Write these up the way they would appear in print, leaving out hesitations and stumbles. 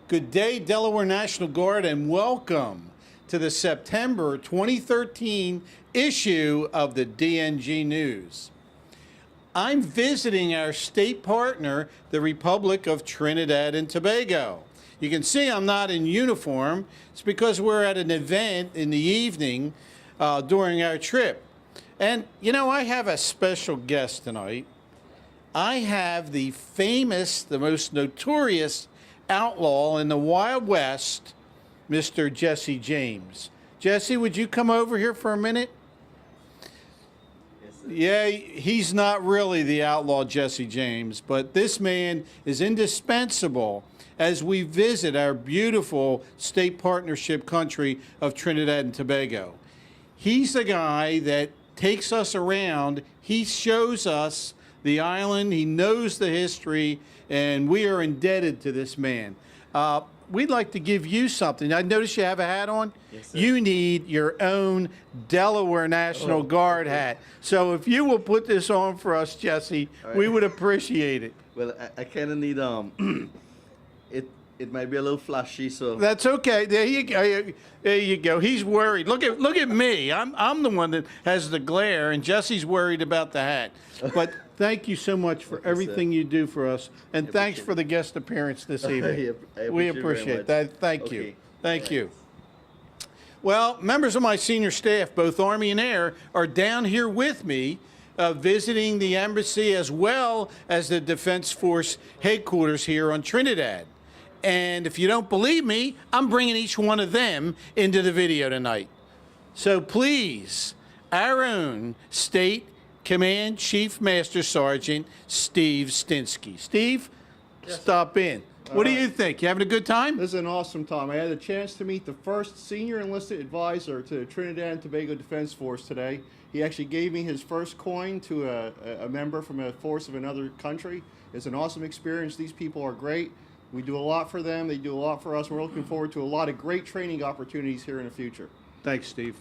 Good day, Delaware National Guard, and welcome to the September 2013 issue of the DNG News. I'm visiting our state partner, the Republic of Trinidad and Tobago. You can see I'm not in uniform. It's because we're at an event in the evening during our trip. And, you know, I have a special guest tonight. I have the famous, the most notorious outlaw in the Wild West, Mr. Jesse James. Jesse, would you come over here for a minute? Yes, yeah, he's not really the outlaw Jesse James, but this man is indispensable as we visit our beautiful state partnership country of Trinidad and Tobago. He's the guy that takes us around. He shows us the island. He knows the history, and we are indebted to this man. We'd like to give you something. I notice you have a hat on. Yes, sir. You need your own Delaware National Guard hat. So if you will put this on for us, Jesse, right. we would appreciate it. Well, I kind of need it might be a little flashy, so That's okay. There you go. There you go. He's worried. Look at me. I'm the one that has the glare, and Jesse's worried about the hat. But thank you so much for Okay, everything sir. you do for us, and thanks appreciate for the guest appearance this evening. I We very appreciate much. that. Thank you. Okay. Thank All you. right. Well, members of my senior staff, both Army and Air, are down here with me visiting the embassy as well as the Defense Force headquarters here on Trinidad. And if you don't believe me, I'm bringing each one of them into the video tonight. So please, our own State Command Chief Master Sergeant Steve Stinsky. Steve, stop in. What do you think? You having a good time? This is an awesome time. I had a chance to meet the first senior enlisted advisor to the Trinidad and Tobago Defense Force today. He actually gave me his first coin to a member from a force of another country. It's an awesome experience. These people are great. We do a lot for them. They do a lot for us. We're looking forward to a lot of great training opportunities here in the future. Thanks, Steve.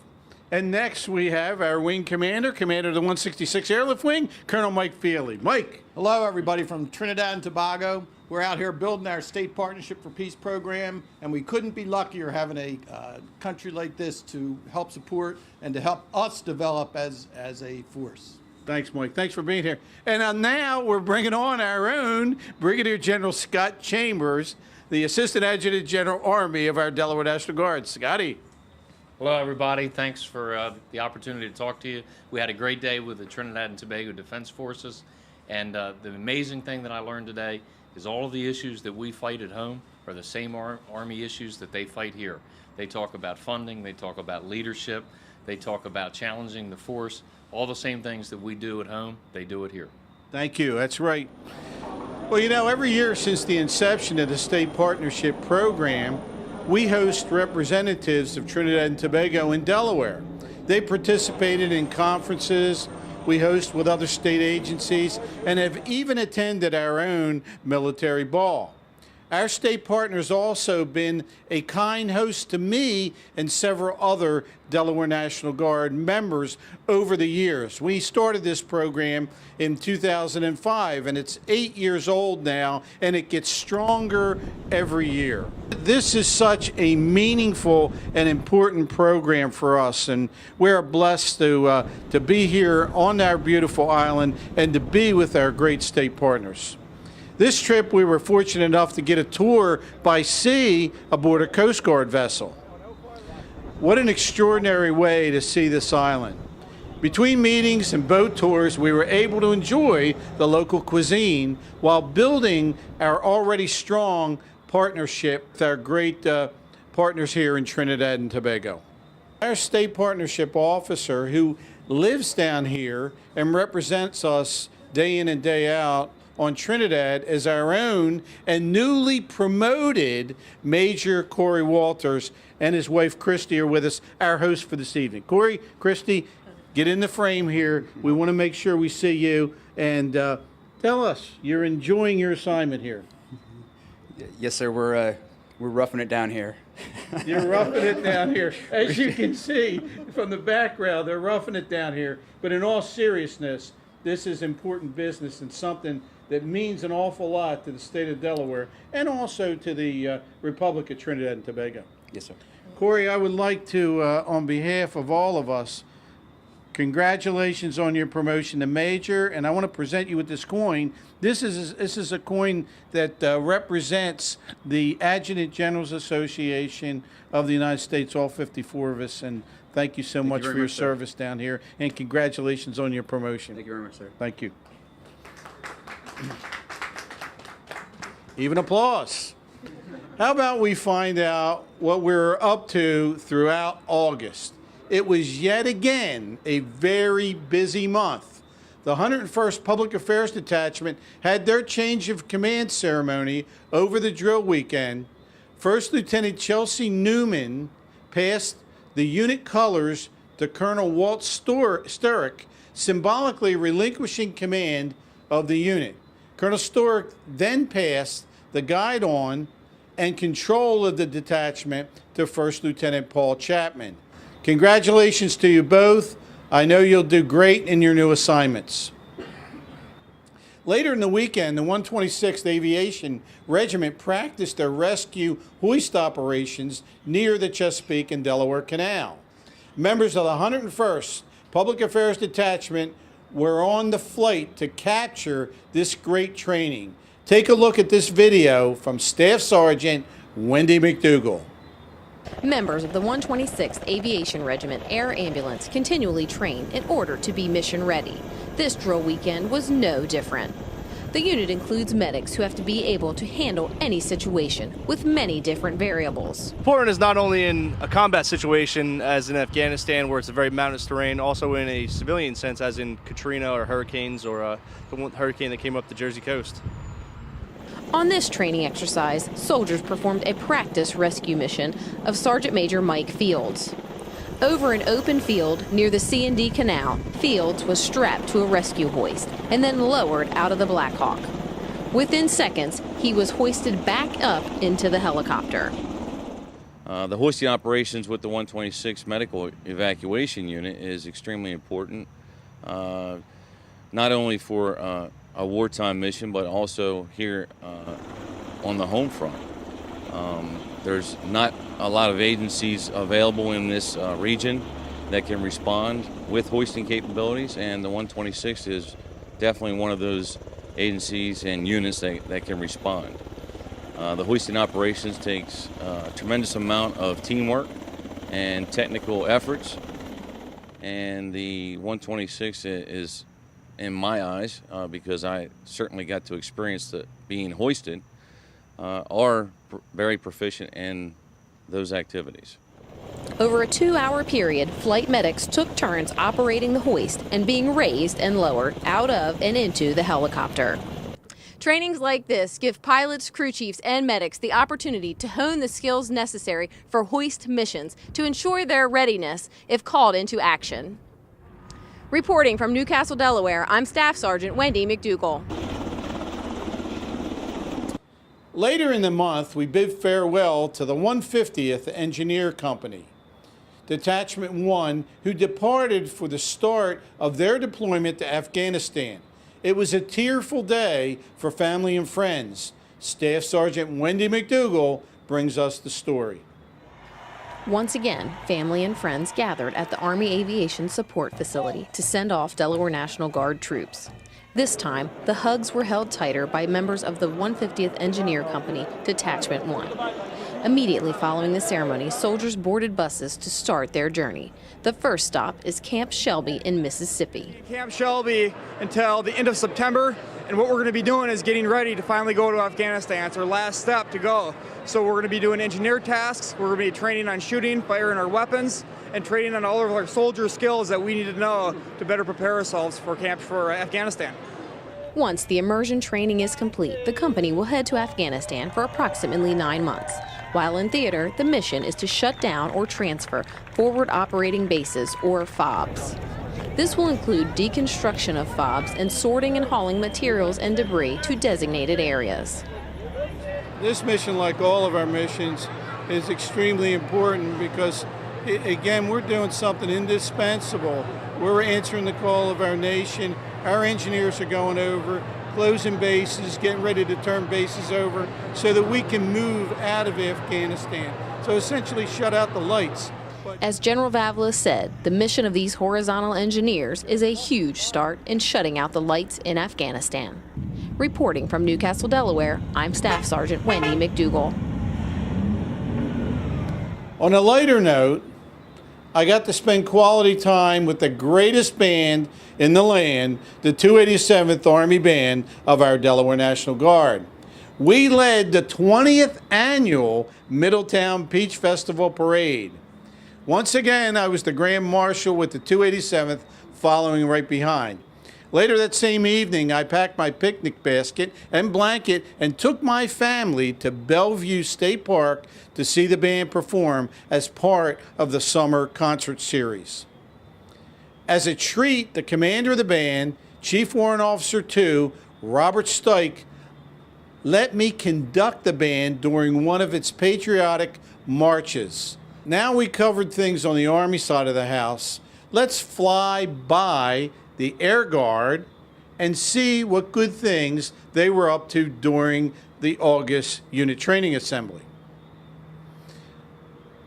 And next we have our wing commander, commander of the 166 Airlift Wing, Colonel Mike Feely. Mike. Hello, everybody from Trinidad and Tobago. We're out here building our State Partnership for Peace program, and we couldn't be luckier having a country like this to help support and to help us develop as a force. Thanks, Mike. Thanks for being here. And now we're bringing on our own Brigadier General Scott Chambers, the Assistant Adjutant General Army of our Delaware National Guard. Scotty. Hello, everybody. Thanks for the opportunity to talk to you. We had a great day with the Trinidad and Tobago Defense Forces, and the amazing thing that I learned today is all of the issues that we fight at home are the same Army issues that they fight here. They talk about funding, they talk about leadership, they talk about challenging the force. All the same things that we do at home, they do it here. Thank you. That's right. Well, you know, every year since the inception of the State Partnership Program, we host representatives of Trinidad and Tobago in Delaware. They participated in conferences we host with other state agencies and have even attended our own military ball. Our state partner has also been a kind host to me and several other Delaware National Guard members over the years. We started this program in 2005, and it's 8 years old now, and it gets stronger every year. This is such a meaningful and important program for us, and we're blessed to be here on our beautiful island and to be with our great state partners. This trip, we were fortunate enough to get a tour by sea aboard a Coast Guard vessel. What an extraordinary way to see this island. Between meetings and boat tours, we were able to enjoy the local cuisine while building our already strong partnership with our great partners here in Trinidad and Tobago. Our state partnership officer, who lives down here and represents us day in and day out on Trinidad, as our own and newly promoted Major Corey Walters and his wife Christy are with us, our host for this evening. Corey, Christy, get in the frame here. We want to make sure we see you, and tell us, you're enjoying your assignment here. Yes, sir. We're roughing it down here. You're roughing it down here. As you can see from the background, they're roughing it down here. But in all seriousness, this is important business and something that means an awful lot to the state of Delaware and also to the Republic of Trinidad and Tobago. Yes, sir. Corey, I would like to, on behalf of all of us, congratulations on your promotion to Major, and I want to present you with this coin. This is a coin that represents the Adjutant Generals Association of the United States, all 54 of us, and thank you so much for your service down here, and congratulations on your promotion. Thank you very much, sir. Thank you. Even applause. How about we find out what we're up to throughout August? It was yet again a very busy month. The 101st Public Affairs Detachment had their change of command ceremony over the drill weekend. First Lieutenant Chelsea Newman passed the unit colors to Colonel Walt Sturrock, symbolically relinquishing command of the unit. Colonel Sturrock then passed the guide-on and control of the detachment to First Lieutenant Paul Chapman. Congratulations to you both. I know you'll do great in your new assignments. Later in the weekend, the 126th Aviation Regiment practiced their rescue hoist operations near the Chesapeake and Delaware Canal. Members of the 101st Public Affairs Detachment were on the flight to capture this great training. Take a look at this video from Staff Sergeant Wendy McDougall. Members of the 126th Aviation Regiment Air Ambulance continually train in order to be mission ready. This drill weekend was no different. The unit includes medics who have to be able to handle any situation with many different variables. Important is not only in a combat situation as in Afghanistan where it's a very mountainous terrain, also in a civilian sense as in Katrina or hurricanes or the one hurricane that came up the Jersey coast. On this training exercise, soldiers performed a practice rescue mission of Sergeant Major Mike Fields. Over an open field near the C&D Canal, Fields was strapped to a rescue hoist and then lowered out of the Black Hawk. Within seconds, he was hoisted back up into the helicopter. The hoisting operations with the 126th Medical Evacuation Unit is extremely important, not only for a wartime mission, but also here on the home front. There's not a lot of agencies available in this region that can respond with hoisting capabilities, and the 126th is definitely one of those agencies and units that can respond. The hoisting operations takes a tremendous amount of teamwork and technical efforts, and the 126th is, in my eyes, because I certainly got to experience being hoisted, are very proficient in those activities. Over a 2-hour period, flight medics took turns operating the hoist and being raised and lowered out of and into the helicopter. Trainings like this give pilots, crew chiefs, and medics the opportunity to hone the skills necessary for hoist missions to ensure their readiness if called into action. Reporting from Newcastle, Delaware, I'm Staff Sergeant Wendy McDougall. Later in the month, we bid farewell to the 150th Engineer Company, Detachment 1, who departed for the start of their deployment to Afghanistan. It was a tearful day for family and friends. Staff Sergeant Wendy McDougall brings us the story. Once again, family and friends gathered at the Army Aviation Support Facility to send off Delaware National Guard troops. This time, the hugs were held tighter by members of the 150th Engineer Company, Detachment 1. Immediately following the ceremony, soldiers boarded buses to start their journey. The first stop is Camp Shelby in Mississippi. Camp Shelby until the end of September, and what we're going to be doing is getting ready to finally go to Afghanistan. It's our last step to go. So we're going to be doing engineer tasks, we're going to be training on shooting, firing our weapons, and training on all of our soldier skills that we need to know to better prepare ourselves for Afghanistan. Once the immersion training is complete, the company will head to Afghanistan for approximately 9 months. While in theater, the mission is to shut down or transfer forward operating bases, or FOBs. This will include deconstruction of FOBs and sorting and hauling materials and debris to designated areas. This mission, like all of our missions, is extremely important because, again, we're doing something indispensable. We're answering the call of our nation. Our engineers are going over, closing bases, getting ready to turn bases over so that we can move out of Afghanistan. So essentially shut out the lights. As General Vavla said, the mission of these horizontal engineers is a huge start in shutting out the lights in Afghanistan. Reporting from Newcastle, Delaware, I'm Staff Sergeant Wendy McDougall. On a lighter note, I got to spend quality time with the greatest band in the land, the 287th Army Band of our Delaware National Guard. We led the 20th annual Middletown Peach Festival Parade. Once again, I was the Grand Marshal with the 287th, following right behind. Later that same evening, I packed my picnic basket and blanket and took my family to Bellevue State Park to see the band perform as part of the summer concert series. As a treat, the commander of the band, Chief Warrant Officer 2, Robert Stike, let me conduct the band during one of its patriotic marches. Now we covered things on the Army side of the house. Let's fly by the Air Guard and see what good things they were up to during the August Unit Training Assembly.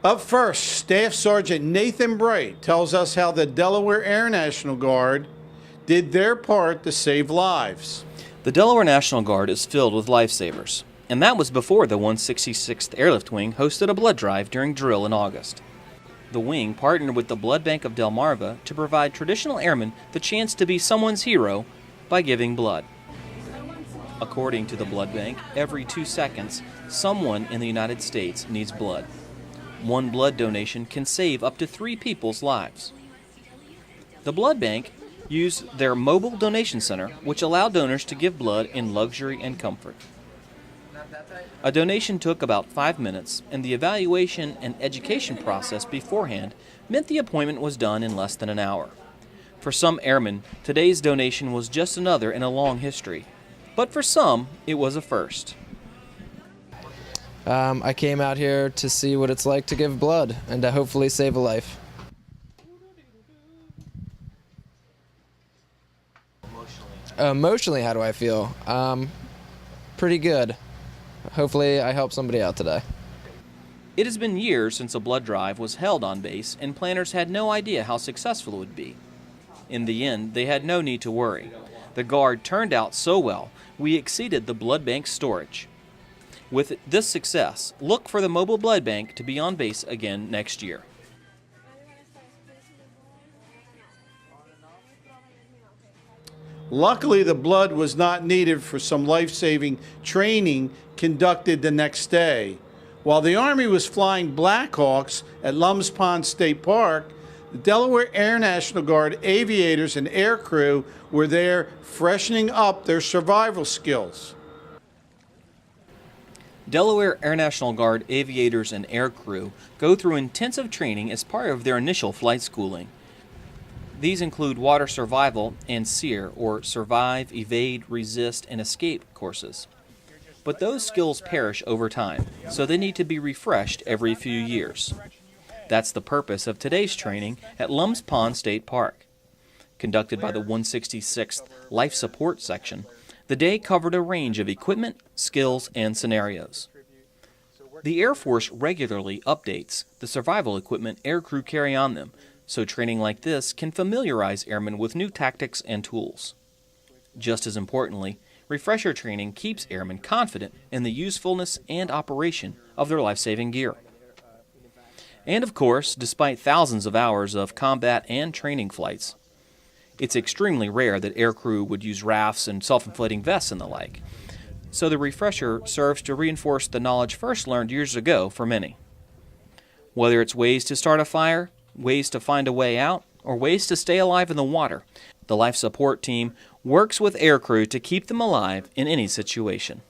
Up first, Staff Sergeant Nathan Bright tells us how the Delaware Air National Guard did their part to save lives. The Delaware National Guard is filled with lifesavers, and that was before the 166th Airlift Wing hosted a blood drive during drill in August. The wing partnered with the Blood Bank of Delmarva to provide traditional airmen the chance to be someone's hero by giving blood. According to the Blood Bank, every 2 seconds, someone in the United States needs blood. One blood donation can save up to 3 people's lives. The Blood Bank used their mobile donation center, which allowed donors to give blood in luxury and comfort. A donation took about 5 minutes, and the evaluation and education process beforehand meant the appointment was done in less than an hour. For some airmen, today's donation was just another in a long history, but for some, it was a first. I came out here to see what it's like to give blood and to hopefully save a life. Emotionally, how do I feel? Pretty good. Hopefully I help somebody out today. It has been years since a blood drive was held on base, and planners had no idea how successful it would be. In the end, they had no need to worry. The Guard turned out so well, we exceeded the blood bank's storage. With this success, look for the mobile blood bank to be on base again next year. Luckily, the blood was not needed for some life-saving training conducted the next day. While the Army was flying Blackhawks at Lum's Pond State Park, the Delaware Air National Guard aviators and air crew were there freshening up their survival skills. Delaware Air National Guard aviators and air crew go through intensive training as part of their initial flight schooling. These include water survival and SEER, or Survive, Evade, Resist, and Escape courses. But those skills perish over time, so they need to be refreshed every few years. That's the purpose of today's training at Lum's Pond State Park. Conducted by the 166th Life Support Section, the day covered a range of equipment, skills, and scenarios. The Air Force regularly updates the survival equipment air crew carry on them, so training like this can familiarize airmen with new tactics and tools. Just as importantly, refresher training keeps airmen confident in the usefulness and operation of their life-saving gear. And of course, despite thousands of hours of combat and training flights, it's extremely rare that aircrew would use rafts and self-inflating vests and the like. So the refresher serves to reinforce the knowledge first learned years ago for many. Whether it's ways to start a fire, ways to find a way out, or ways to stay alive in the water, the life support team works with aircrew to keep them alive in any situation.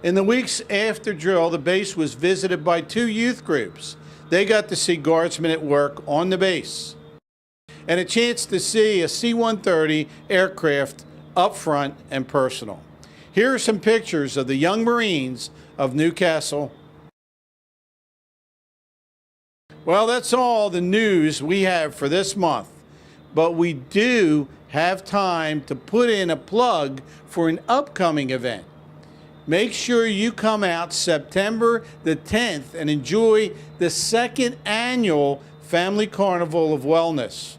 In the weeks after drill, the base was visited by 2 youth groups. They got to see guardsmen at work on the base and a chance to see a C-130 aircraft up front and personal. Here are some pictures of the young Marines of Newcastle. Well, that's all the news we have for this month. but we do have time to put in a plug for an upcoming event. Make sure you come out September the 10th and enjoy the second annual Family Carnival of Wellness.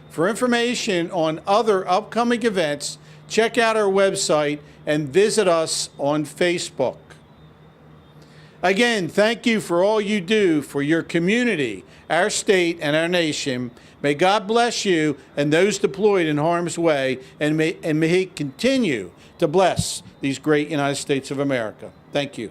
For information on other upcoming events, check out our website and visit us on Facebook. Again, thank you for all you do for your community, our state, and our nation. May God bless you and those deployed in harm's way, and may He continue to bless these great United States of America. Thank you.